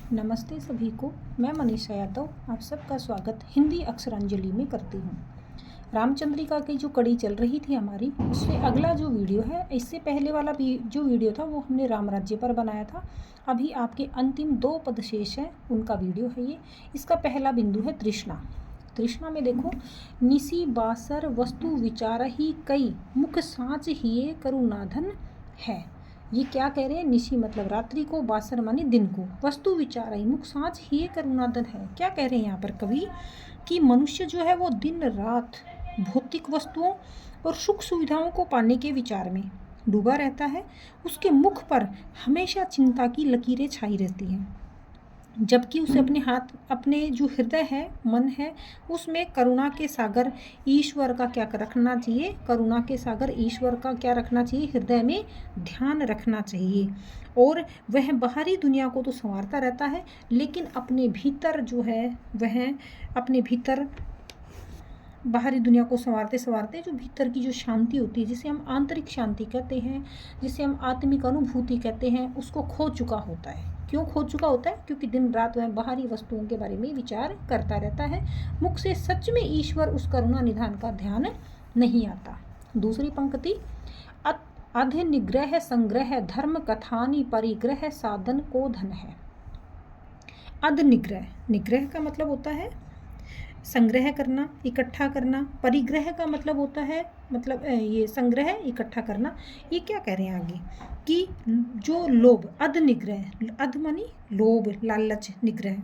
नमस्ते सभी को। मैं मनीषा यादव आप सबका स्वागत हिंदी अक्षरांजलि में करती हूँ। रामचंद्रिका की जो कड़ी चल रही थी हमारी, उससे अगला जो वीडियो है, इससे पहले वाला भी जो वीडियो था वो हमने राम राज्य पर बनाया था। अभी आपके अंतिम 2 पद शेष हैं, उनका वीडियो है ये। इसका पहला बिंदु है तृष्णा। तृष्णा में देखो, निसी बासर वस्तु विचार ही कई मुख साँच हिये करुणाधन है। ये क्या कह रहे हैं? निशी मतलब रात्रि को, बासर माने दिन को, वस्तु विचार ही मुख साँच ही करुणादन है। क्या कह रहे हैं यहाँ पर कवि कि मनुष्य जो है वो दिन रात भौतिक वस्तुओं और सुख सुविधाओं को पाने के विचार में डूबा रहता है। उसके मुख पर हमेशा चिंता की लकीरें छाई रहती हैं, जबकि उसे अपने जो हृदय है, मन है, उसमें करुणा के सागर ईश्वर का क्या रखना चाहिए? करुणा के सागर ईश्वर का क्या रखना चाहिए? हृदय में ध्यान रखना चाहिए। और वह बाहरी दुनिया को तो संवारता रहता है, लेकिन अपने भीतर जो है वह अपने भीतर बाहरी दुनिया को संवारते संवारते जो भीतर की जो शांति होती है, जिसे हम आंतरिक शांति कहते हैं, जिसे हम आत्मिक अनुभूति कहते हैं, उसको खो चुका होता है। क्यों खो चुका होता है? क्योंकि दिन रात वह बाहरी वस्तुओं के बारे में विचार करता रहता है। मुख से सच में ईश्वर उस करुणा निधान का ध्यान नहीं आता। दूसरी पंक्ति, अध निग्रह संग्रह धर्म कथानि परिग्रह साधन को धन है। अध निग्रह, निग्रह का मतलब होता है संग्रह करना, इकट्ठा करना। परिग्रह का मतलब होता है ये संग्रह इकट्ठा करना। ये क्या कह रहे हैं आगे कि जो लोभ, अध निग्रह, अध मानी लोभ, लालच, निग्रह।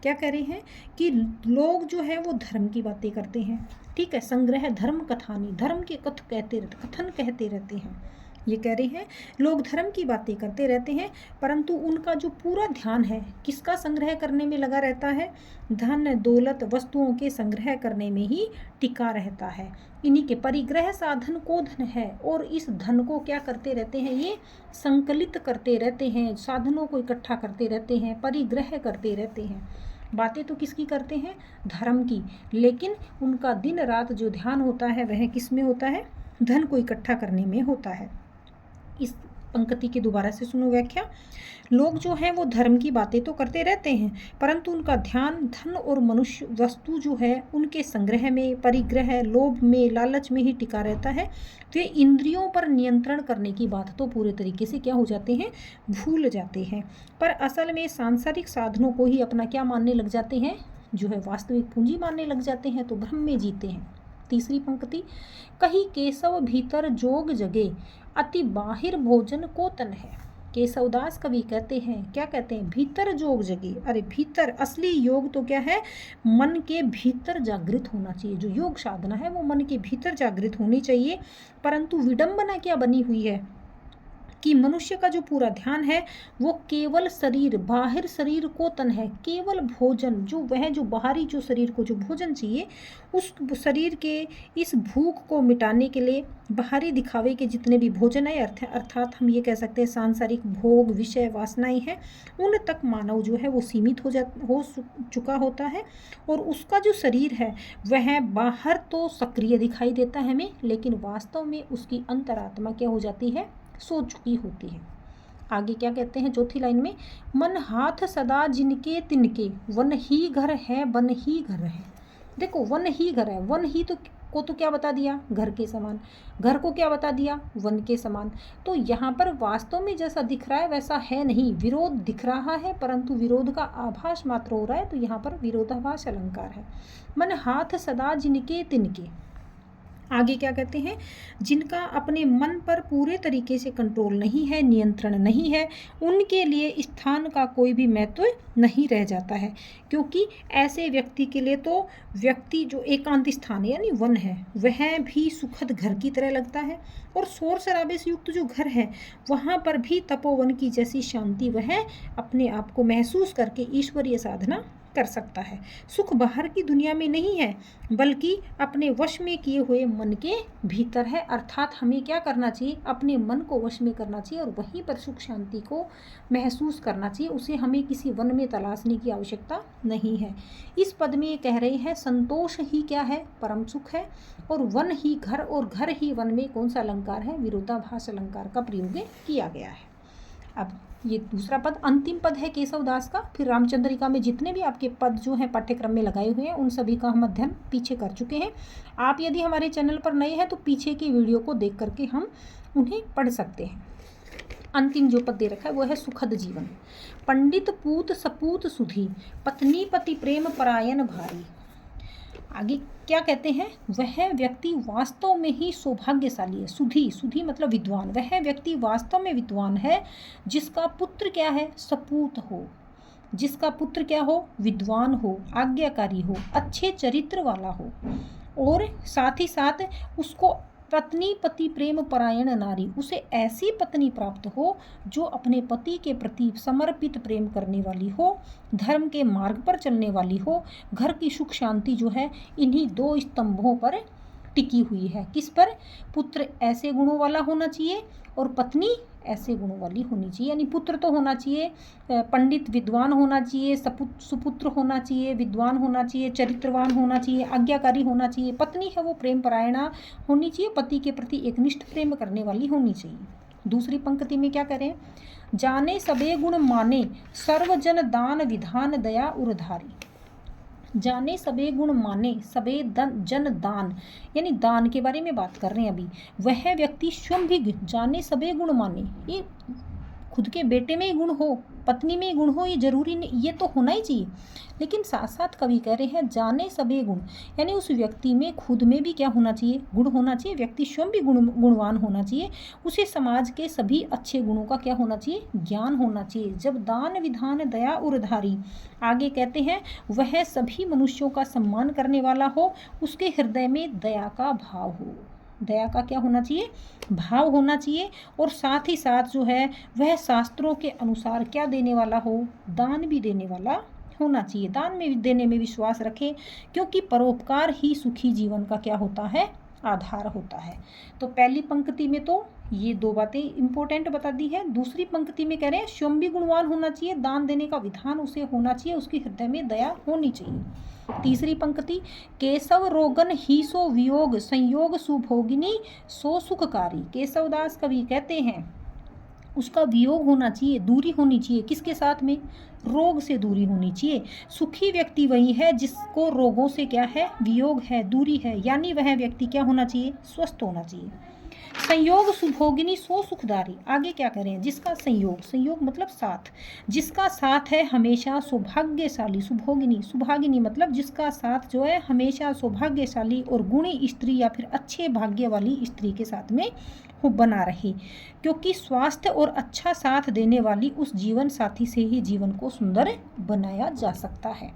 क्या कह रहे हैं कि लोग जो है वो धर्म की बातें करते हैं, ठीक है। संग्रह धर्म कथानी, धर्म के कथन कहते रहते हैं। ये कह रहे हैं लोग धर्म की बातें करते रहते हैं, परंतु उनका जो पूरा ध्यान है किसका संग्रह करने में लगा रहता है? धन दौलत वस्तुओं के संग्रह करने में ही टिका रहता है। इन्हीं के परिग्रह साधन को धन है, और इस धन को क्या करते रहते हैं? ये संकलित करते रहते हैं, साधनों को इकट्ठा करते रहते हैं, परिग्रह करते रहते हैं। बातें तो किसकी करते हैं? धर्म की, लेकिन उनका दिन रात जो ध्यान होता है वह किस में होता है? धन को इकट्ठा करने में होता है। इस पंक्ति की दोबारा से सुनो व्याख्या। लोग जो हैं वो धर्म की बातें तो करते रहते हैं, परंतु उनका ध्यान धन और मनुष्य वस्तु जो है उनके संग्रह में, परिग्रह, लोभ में, लालच में ही टिका रहता है। तो ये इंद्रियों पर नियंत्रण करने की बात तो पूरे तरीके से क्या हो जाते हैं? भूल जाते हैं। पर असल में सांसारिक साधनों को ही अपना क्या मानने लग जाते हैं? जो है वास्तविक पूंजी मानने लग जाते हैं, तो भ्रम में जीते हैं। तीसरी पंक्ति, कही केशव भीतर जोग जगे अति बाहिर भोजन को तन है। केशवदास कवि कहते हैं, क्या कहते हैं? भीतर जोग जगे। अरे भीतर, असली योग तो क्या है? मन के भीतर जागृत होना चाहिए। जो योग साधना है वो मन के भीतर जागृत होनी चाहिए। परंतु विडंबना क्या बनी हुई है कि मनुष्य का जो पूरा ध्यान है वो केवल शरीर, बाहर शरीर को तन है। केवल भोजन, जो बाहरी जो शरीर को जो भोजन चाहिए, उस शरीर के इस भूख को मिटाने के लिए बाहरी दिखावे के जितने भी भोजन है, अर्थात हम ये कह सकते हैं सांसारिक भोग, विषय, वासनाएं हैं, उन तक मानव जो है वो सीमित हो चुका होता है। और उसका जो शरीर है वह बाहर तो सक्रिय दिखाई देता है हमें, लेकिन वास्तव में उसकी अंतरात्मा क्या हो जाती है? सो चुकी होती है। आगे क्या कहते हैं चौथी लाइन में, मन हाथ सदा जिनके तिनके वन ही घर है, वन ही घर है। देखो, वन ही घर है, वन ही तो क्या बता दिया? घर के समान। घर को क्या बता दिया? वन के समान। तो यहाँ पर वास्तव में जैसा दिख रहा है वैसा है नहीं, विरोध दिख रहा है, परंतु विरोध का आभास मात्र हो रहा है। तो यहाँ पर विरोधाभास अलंकार है। मन हाथ सदा जिनके तिनके। आगे क्या कहते हैं? जिनका अपने मन पर पूरे तरीके से कंट्रोल नहीं है, नियंत्रण नहीं है, उनके लिए स्थान का कोई भी महत्व नहीं रह जाता है। क्योंकि ऐसे व्यक्ति के लिए तो व्यक्ति जो एकांत स्थान यानी वन है वह भी सुखद घर की तरह लगता है, और शोर शराबे से युक्त जो घर है वहाँ पर भी तपोवन की जैसी शांति वह अपने आप को महसूस करके ईश्वरीय साधना कर सकता है। सुख बाहर की दुनिया में नहीं है, बल्कि अपने वश में किए हुए मन के भीतर है। अर्थात हमें क्या करना चाहिए? अपने मन को वश में करना चाहिए और वहीं पर सुख शांति को महसूस करना चाहिए। उसे हमें किसी वन में तलाशने की आवश्यकता नहीं है। इस पद में ये कह रहे हैं संतोष ही क्या है? परम सुख है। और वन ही घर और घर ही वन में कौन सा अलंकार है? विरोधाभास अलंकार का प्रयोग किया गया है। अब ये दूसरा पद अंतिम पद है केशवदास का। फिर रामचंद्रिका में जितने भी आपके पद जो हैं पाठ्यक्रम में लगाए हुए हैं उन सभी का हम अध्ययन पीछे कर चुके हैं। आप यदि हमारे चैनल पर नए हैं तो पीछे की वीडियो को देख करके हम उन्हें पढ़ सकते हैं। अंतिम जो पद दे रखा है वो है सुखद जीवन। पंडित पूत सपूत सुधी, पत्नी पति प्रेम परायण भारी। आगे क्या कहते हैं, वह व्यक्ति वास्तव में ही सौभाग्यशाली है। सुधी, सुधी मतलब विद्वान। वह व्यक्ति वास्तव में विद्वान है जिसका पुत्र क्या है, सपूत हो, जिसका पुत्र क्या हो, विद्वान हो, आज्ञाकारी हो, अच्छे चरित्र वाला हो, और साथ ही साथ उसको पत्नी पति प्रेम परायण नारी, उसे ऐसी पत्नी प्राप्त हो जो अपने पति के प्रति समर्पित प्रेम करने वाली हो, धर्म के मार्ग पर चलने वाली हो। घर की सुख शांति जो है इन्हीं दो स्तंभों पर टिकी हुई है। किस पर, पुत्र ऐसे गुणों वाला होना चाहिए और पत्नी ऐसे गुणों वाली होनी चाहिए। यानी पुत्र तो होना चाहिए, पंडित विद्वान होना चाहिए, सुपुत्र होना चाहिए, विद्वान होना चाहिए, चरित्रवान होना चाहिए, आज्ञाकारी होना चाहिए। पत्नी है वो प्रेम परायणा होनी चाहिए, पति के प्रति एकनिष्ठ प्रेम करने वाली होनी चाहिए। दूसरी पंक्ति में क्या करें, जाने सबे गुण माने, सर्वजन दान विधान दया उरधारी। जाने सबे गुण माने, सबे जन दान, यानी दान के बारे में बात कर रहे हैं अभी। वह व्यक्ति स्वयं भी जाने सबे गुण माने, ये खुद के बेटे में ही गुण हो, पत्नी में ही गुण हो, ये जरूरी नहीं, ये तो होना ही चाहिए। लेकिन साथ साथ कवि कह रहे हैं जाने सबे गुण, यानी उस व्यक्ति में खुद में भी क्या होना चाहिए, गुण होना चाहिए। व्यक्ति स्वयं भी गुणवान होना चाहिए। उसे समाज के सभी अच्छे गुणों का क्या होना चाहिए, ज्ञान होना चाहिए। जब दान विधान दया उरधारी, आगे कहते हैं वह सभी मनुष्यों का सम्मान करने वाला हो, उसके हृदय में दया का भाव हो। दया का क्या होना चाहिए, भाव होना चाहिए। और साथ ही साथ जो है वह शास्त्रों के अनुसार क्या देने वाला हो, दान भी देने वाला होना चाहिए। दान में देने में विश्वास रखें, क्योंकि परोपकार ही सुखी जीवन का क्या होता है, आधार होता है। तो पहली पंक्ति में तो ये दो बातें इंपॉर्टेंट बता दी है। दूसरी पंक्ति में कह रहे हैं स्वयं भी गुणवान होना चाहिए, दान देने का विधान उसे होना चाहिए, उसके हृदय में दया होनी चाहिए। तीसरी पंक्ति, केशव रोगन ही सो वियोग, संयोग सुभोगिनी सो सुखकारी। केशवदास कवि कहते हैं उसका वियोग होना चाहिए, दूरी होनी चाहिए। किसके साथ में, रोग से दूरी होनी चाहिए। सुखी व्यक्ति वही है जिसको रोगों से क्या है, वियोग है, दूरी है। यानी वह व्यक्ति क्या होना चाहिए, स्वस्थ होना चाहिए। संयोग सुभोगिनी सो सुखदारी, आगे क्या करें, जिसका संयोग, संयोग मतलब साथ, जिसका साथ है हमेशा सौभाग्यशाली। सुभोगिनी, सुभागिनी मतलब जिसका साथ जो है हमेशा सौभाग्यशाली और गुणी स्त्री या फिर अच्छे भाग्य वाली स्त्री के साथ में बना रहे, क्योंकि स्वास्थ्य और अच्छा साथ देने वाली उस जीवन साथी से ही जीवन को सुंदर बनाया जा सकता है।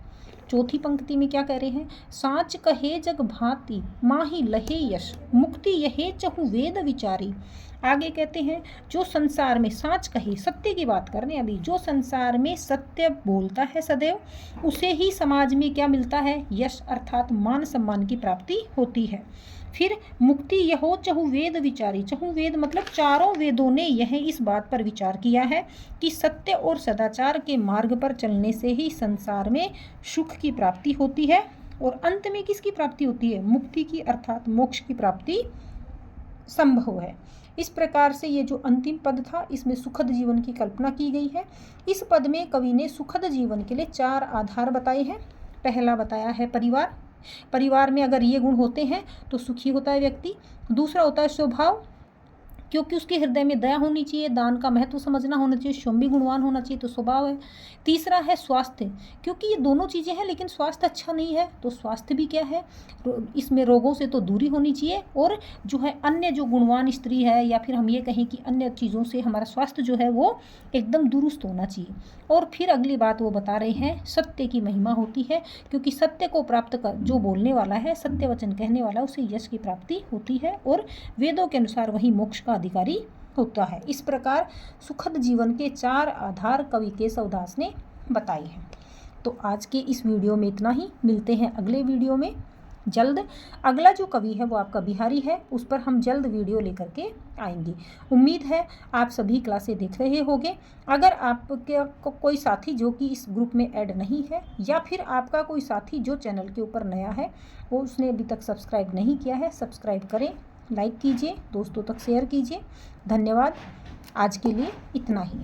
चौथी पंक्ति में क्या कह रहे हैं, साच कहे जग भांति माही लहे यश, मुक्ति यहे चहु वेद विचारी। आगे कहते हैं जो संसार में, साच कहे सत्य की बात कर रहे हैं अभी, जो संसार में सत्य बोलता है सदैव, उसे ही समाज में क्या मिलता है, यश अर्थात मान सम्मान की प्राप्ति होती है। फिर मुक्ति यहो चहु वेद विचारी, चहु वेद मतलब चारों वेदों ने यह इस बात पर विचार किया है कि सत्य और सदाचार के मार्ग पर चलने से ही संसार में सुख की प्राप्ति होती है और अंत में किसकी प्राप्ति होती है, मुक्ति की अर्थात मोक्ष की प्राप्ति संभव है। इस प्रकार से ये जो अंतिम पद था इसमें सुखद जीवन की कल्पना की गई है। इस पद में कवि ने सुखद जीवन के लिए 4 आधार बताए हैं। पहला बताया है परिवार, परिवार में अगर ये गुण होते हैं तो सुखी होता है व्यक्ति। दूसरा होता है स्वभाव, क्योंकि उसके हृदय में दया होनी चाहिए, दान का महत्व समझना होना चाहिए, स्वयं भी गुणवान होना चाहिए, तो स्वभाव है। तीसरा है स्वास्थ्य, क्योंकि ये दोनों चीज़ें हैं लेकिन स्वास्थ्य अच्छा नहीं है तो स्वास्थ्य भी क्या है, इसमें रोगों से तो दूरी होनी चाहिए। और जो है अन्य जो गुणवान स्त्री है या फिर हम ये कहें कि अन्य चीज़ों से हमारा स्वास्थ्य जो है वो एकदम दुरुस्त होना चाहिए। और फिर अगली बात वो बता रहे हैं सत्य की महिमा होती है, क्योंकि सत्य को प्राप्त कर जो बोलने वाला है, सत्य वचन कहने वाला, उसे यश की प्राप्ति होती है और वेदों के अनुसार वही मोक्ष का अधिकारी होता है। इस प्रकार सुखद जीवन के 4 आधार कवि केशवदास ने बताए हैं। तो आज के इस वीडियो में इतना ही, मिलते हैं अगले वीडियो में जल्द। अगला जो कवि है वो आपका बिहारी है, उस पर हम जल्द वीडियो लेकर के आएंगे। उम्मीद है आप सभी क्लासें देख रहे होंगे। अगर आपके कोई साथी जो कि इस ग्रुप में ऐड नहीं है या फिर आपका कोई साथी जो चैनल के ऊपर नया है वो उसने अभी तक सब्सक्राइब नहीं किया है, सब्सक्राइब करें, लाइक कीजिए, दोस्तों तक शेयर कीजिए। धन्यवाद। आज के लिए इतना ही।